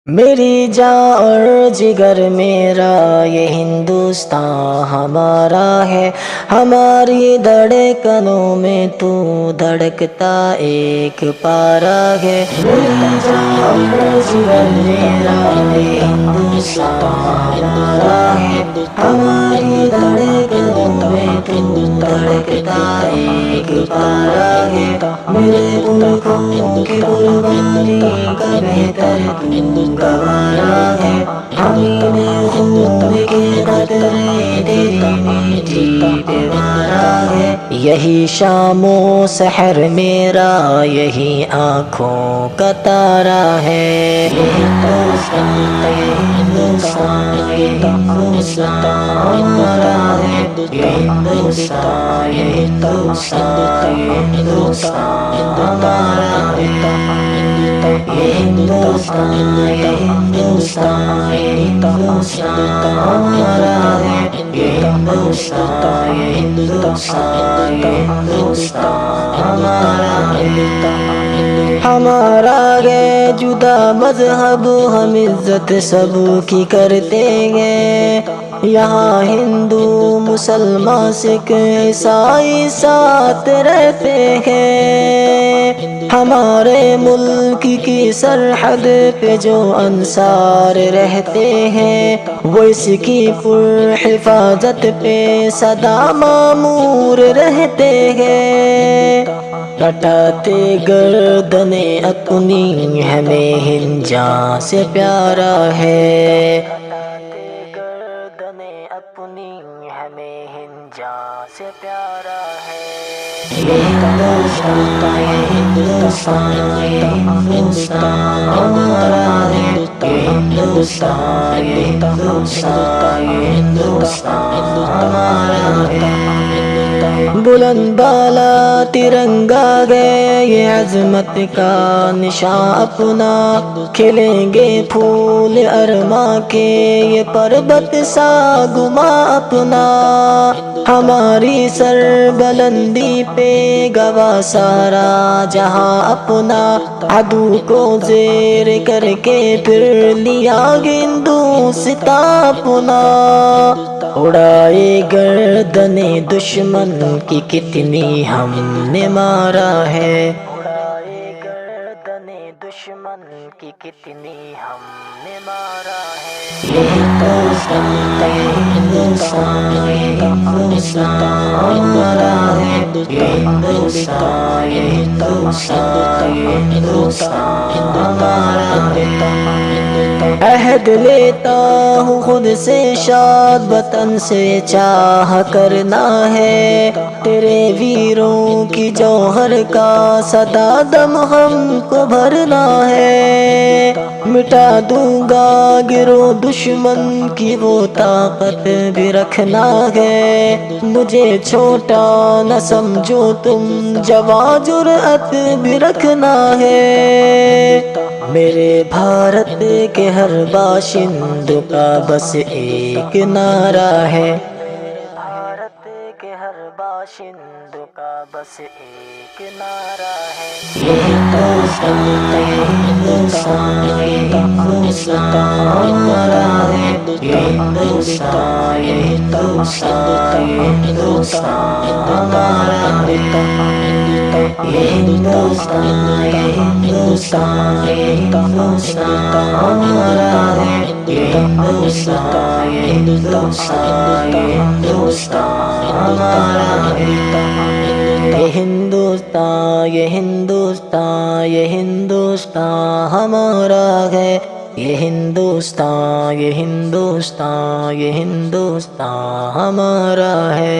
میری جاں اور جگر میرا یہ ہندوستان ہمارا ہے، ہماری دھڑکنوں میں تو دھڑکتا ایک پارا ہے۔ میری جاں اور جگر میرا یہ ہندوستان ہمارا ہے، ہماری دھڑکنوں میں تو دھڑکتا ایک پارا ہے۔ میرے پلکوں کی قربانی کا بہتر تو گوارا ہے، ہمیں میں خون کے قطرے تیری میٹھی پیوارا ہے۔ یہی شام و سحر میرا یہی آنکھوں کا تارا ہے۔ یہ ہندوستان یہ ہندوستان یہ ہندوستان ہمارا ہے، یہ ہندوستان یہ ہندوستان یہ ہندوستان ہمارا ہے۔ یہ ہندوستان یہ ہندوستان یہ ہندوستان ہمارا ہے، یہ ہندوستان یہ ہندوستان یہ ہندوستان ہمارا ہے۔ ہمارا ہے جدا مذہب، ہم عزت سب کی کرتے ہیں، یہاں ہندو مسلمان سکھ عیسائی ساتھ رہتے ہیں۔ ہمارے ملک کی سرحد پہ جو انصار رہتے ہیں، وہ اس کی پر حفاظت پہ سدا مامور رہتے ہیں۔ کٹاتے گردنیں اپنی ہمیں ہند جاں سے پیارا ہے، گردنیں اپنی ہمیں ہند جاں سے پیارا ہے۔ یہ ہندوستان یہ ہندوستان یہ ہندوستان ہمارا ہے، یہ ہندوستان یہ ہندوستان یہ ہندوستان ہمارا ہے۔ بلند بالا ترنگا گئے یہ عظمت کا نشان اپنا، کھلیں گے پھول ارماں کے یہ پربت سا گما اپنا، ہماری سر بلندی پہ گواہ سارا جہاں اپنا، عدو کو زیر کر کے پھر لیا ہندوستان اپنا۔ اڑائے گردنیں دشمن کی کتنی ہم نے مارا ہے، اڑائے گردنیں دشمن کی کتنی ہم نے مارا ہے۔ یہ ہندوستان یہ ہندوستان یہ ہندوستان ہمارا ہے، یہ ہندوستان یہ ہندوستان یہ ہندوستان ہمارا ہے۔ عہد لیتا ہوں خود سے شاد وطن سے چاہ کرنا ہے، تیرے ویروں کی جوہر کا سدا دم ہم کو بھرنا ہے۔ مٹا دوں گا گرو دشمن کی وہ طاقت بھی رکھنا ہے، مجھے چھوٹا نہ سمجھو تم جواں جرأت بھی رکھنا ہے۔ میرے بھارت کے ہر باشندوں کا بس ایک نعرہ ہے، بھارت کے ہر باشندوں کا بس ایک نعرہ ہے۔ یہ ہندوستان یہ ہندوستان یہ ہندوستان ہمارا ہے، یہ ہندوستان یہ ہندوستان یہ ہندوستان ہمارا ہے۔ یہ ہندوستان یہ ہندوستان یہ ہندوستان ہمارا ہے، یہ ہندوستان یہ ہندوستان یہ ہندوستان ہمارا ہے۔ یہ ہندوستان یہ ہندوستان یہ ہندوستان ہمارا ہے، یہ ہندوستان یہ ہندوستان یہ ہندوستان ہمارا ہے۔